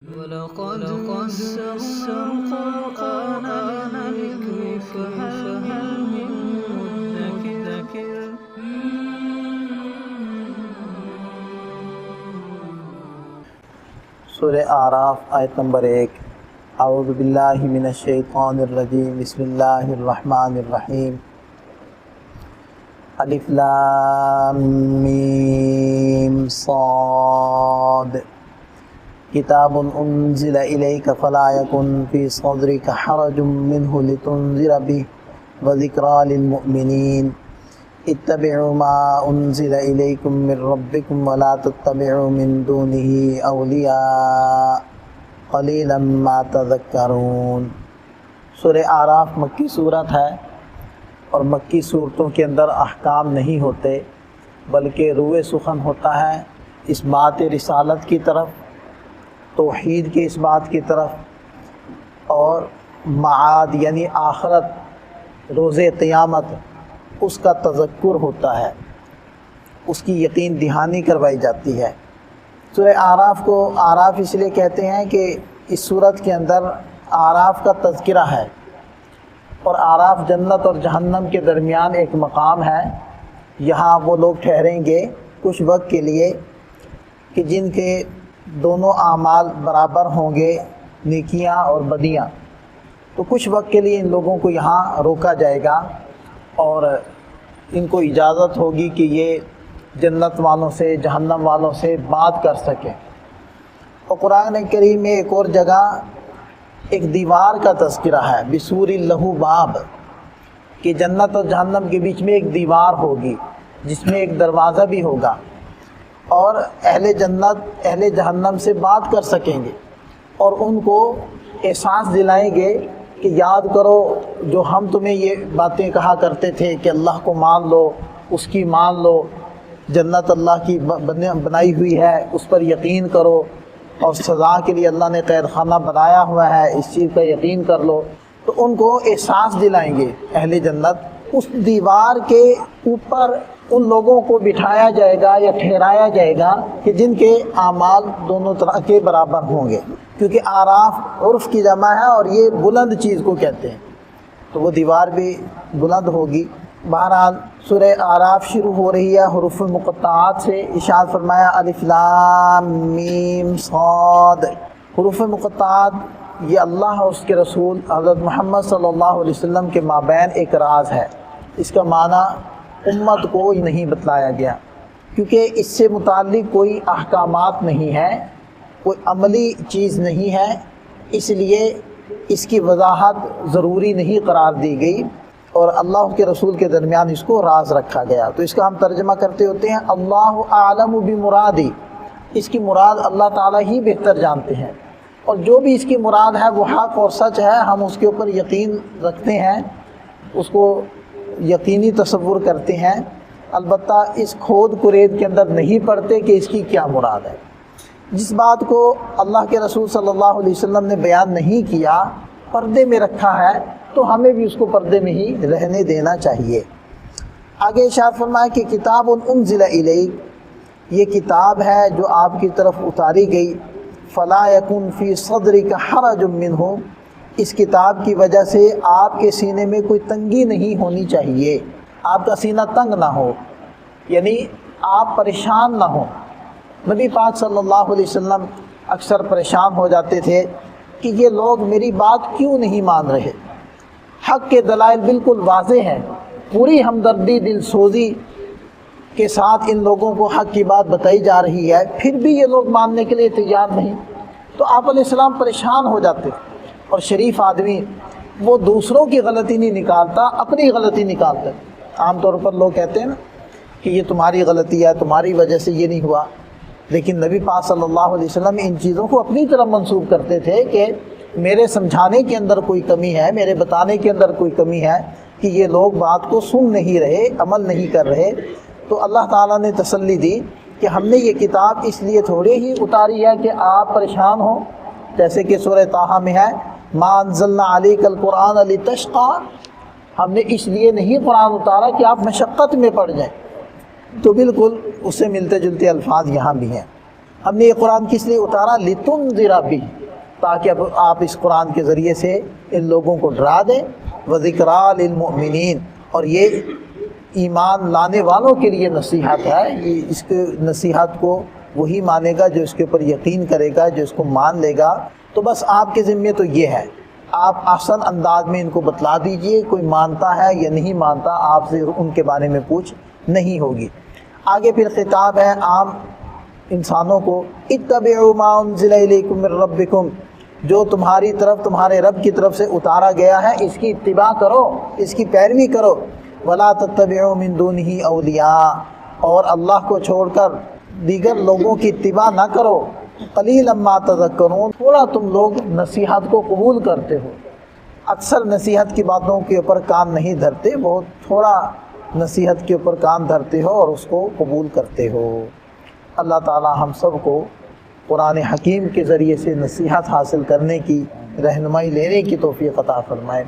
وَلَقَدْ يَسَّرْنَا الْقُرْآنَ لِلذِّكْرِ فَهَلْ مِن مُّدَّكِرٍ سورہ اعراف آیت نمبر 1۔ اعوذ باللہ من الشیطان الرجیم، بسم اللہ الرحمن الرحیم۔ الف لام میم صاد، کتاب انزل الیک فلا یکن فی صدرک حرج منہ لتنذر بہ وذکریٰ للمؤمنین۔ اتبعوا ما انزل الیکم من ربکم ولا تتبعوا من دونہ اولیاء قلیلا ما تذکرون۔ سورہ اعراف مکی صورت ہے، اور مکی صورتوں کے اندر احکام نہیں ہوتے، بلکہ روئے سخن ہوتا ہے اس بات رسالت کی طرف، توحید کی اس بات کی طرف، اور معاد یعنی آخرت، روز قیامت، اس کا تذکر ہوتا ہے، اس کی یقین دہانی کروائی جاتی ہے۔ سورہ اعراف کو اعراف اس لیے کہتے ہیں کہ اس صورت کے اندر اعراف کا تذکرہ ہے، اور اعراف جنت اور جہنم کے درمیان ایک مقام ہے۔ یہاں وہ لوگ ٹھہریں گے کچھ وقت کے لیے کہ جن کے دونوں اعمال برابر ہوں گے، نیکیاں اور بدیاں، تو کچھ وقت کے لیے ان لوگوں کو یہاں روکا جائے گا، اور ان کو اجازت ہوگی کہ یہ جنت والوں سے، جہنم والوں سے بات کر سکیں۔ اور قرآن کریم میں ایک اور جگہ ایک دیوار کا تذکرہ ہے، بسور لہ باب، کہ جنت اور جہنم کے بیچ میں ایک دیوار ہوگی جس میں ایک دروازہ بھی ہوگا، اور اہل جنت اہل جہنم سے بات کر سکیں گے، اور ان کو احساس دلائیں گے کہ یاد کرو جو ہم تمہیں یہ باتیں کہا کرتے تھے کہ اللہ کو مان لو، اس کی مان لو، جنت اللہ کی بنائی ہوئی ہے، اس پر یقین کرو، اور سزا کے لیے اللہ نے قید خانہ بنایا ہوا ہے، اس چیز کا یقین کر لو۔ تو ان کو احساس دلائیں گے اہل جنت۔ اس دیوار کے اوپر ان لوگوں کو بٹھایا جائے گا یا ٹھہرایا جائے گا کہ جن کے اعمال دونوں طرح کے برابر ہوں گے، کیونکہ اعراف عرف کی جمع ہے اور یہ بلند چیز کو کہتے ہیں، تو وہ دیوار بھی بلند ہوگی۔ بہرحال سورہ اعراف شروع ہو رہی ہے حروف مقطعات سے۔ ارشاد فرمایا الف لام میم صاد۔ حروف مقطعات یہ اللہ اور اس کے رسول حضرت محمد صلی اللہ علیہ وسلم کے مابین ایک راز ہے، اس کا معنی امت کو نہیں بتلایا گیا، کیونکہ اس سے متعلق کوئی احکامات نہیں ہے، کوئی عملی چیز نہیں ہے، اس لیے اس کی وضاحت ضروری نہیں قرار دی گئی، اور اللہ کے رسول کے درمیان اس کو راز رکھا گیا۔ تو اس کا ہم ترجمہ کرتے ہوتے ہیں اللہ اعلم بمرادی، اس کی مراد اللہ تعالیٰ ہی بہتر جانتے ہیں، اور جو بھی اس کی مراد ہے وہ حق اور سچ ہے، ہم اس کے اوپر یقین رکھتے ہیں، اس کو یقینی تصور کرتے ہیں، البتہ اس کھود کرید کے اندر نہیں پڑتے کہ اس کی کیا مراد ہے۔ جس بات کو اللہ کے رسول صلی اللہ علیہ وسلم نے بیان نہیں کیا، پردے میں رکھا ہے، تو ہمیں بھی اس کو پردے میں ہی رہنے دینا چاہیے۔ آگے ارشاد فرمایا کہ کتاب انزل الیک، یہ کتاب ہے جو آپ کی طرف اتاری گئی، فلا یکن فی صدرک حرج منہ، اس کتاب کی وجہ سے آپ کے سینے میں کوئی تنگی نہیں ہونی چاہیے، آپ کا سینہ تنگ نہ ہو، یعنی آپ پریشان نہ ہوں۔ نبی پاک صلی اللہ علیہ وسلم اکثر پریشان ہو جاتے تھے کہ یہ لوگ میری بات کیوں نہیں مان رہے، حق کے دلائل بالکل واضح ہیں، پوری ہمدردی دل سوزی کے ساتھ ان لوگوں کو حق کی بات بتائی جا رہی ہے، پھر بھی یہ لوگ ماننے کے لیے تیار نہیں۔ تو آپ علیہ السلام پریشان ہو جاتے، اور شریف آدمی وہ دوسروں کی غلطی نہیں نکالتا، اپنی غلطی نکالتا۔ عام طور پر لوگ کہتے ہیں نا کہ یہ تمہاری غلطی ہے، تمہاری وجہ سے یہ نہیں ہوا، لیکن نبی پاک صلی اللہ علیہ وسلم ان چیزوں کو اپنی طرف منسوب کرتے تھے کہ میرے سمجھانے کے اندر کوئی کمی ہے، میرے بتانے کے اندر کوئی کمی ہے، کہ یہ لوگ بات کو سن نہیں رہے، عمل نہیں کر رہے۔ تو اللہ تعالیٰ نے تسلی دی کہ ہم نے یہ کتاب اس لیے تھوڑے ہی اتاری ہے کہ آپ پریشان ہوں، جیسے کہ سورہ طٰہٰ میں ہے ما انزلنا علیک القرآن لتشقی، ہم نے اس لیے نہیں قرآن اتارا کہ آپ مشقت میں پڑ جائیں۔ تو بالکل اس سے ملتے جلتے الفاظ یہاں بھی ہیں۔ ہم نے یہ قرآن کس لیے اتارا؟ لِتُنذِرَ بِهِ، تاکہ اب آپ اس قرآن کے ذریعے سے ان لوگوں کو ڈرا دیں، وَذِكْرَىٰ لِلْمُؤْمِنِينَ، اور یہ ایمان لانے والوں کے لیے نصیحت ہے۔ یہ اس کے نصیحت کو وہی مانے گا جو اس کے اوپر یقین کرے گا، جو اس کو مان لے گا۔ تو بس آپ کے ذمے تو یہ ہے، آپ احسن انداز میں ان کو بتلا دیجئے، کوئی مانتا ہے یا نہیں مانتا آپ سے ان کے بارے میں پوچھ نہیں ہوگی۔ آگے پھر خطاب ہے عام انسانوں کو، اتبعوا ما انزل الیکم من ربکم، جو تمہاری طرف تمہارے رب کی طرف سے اتارا گیا ہے اس کی اتباع کرو، اس کی پیروی کرو۔ ولا تتبعوا من دونہ اولیاء، اور اللہ کو چھوڑ کر دیگر لوگوں کی اتباع نہ کرو۔ قلیلا ما تذکرون، تھوڑا تم لوگ نصیحت کو قبول کرتے ہو، اکثر نصیحت کی باتوں کے اوپر کان نہیں دھرتے، بہت تھوڑا نصیحت کے اوپر کان دھرتے ہو اور اس کو قبول کرتے ہو۔ اللہ تعالی ہم سب کو قرآن حکیم کے ذریعے سے نصیحت حاصل کرنے کی، رہنمائی لینے کی توفیق عطا فرمائے۔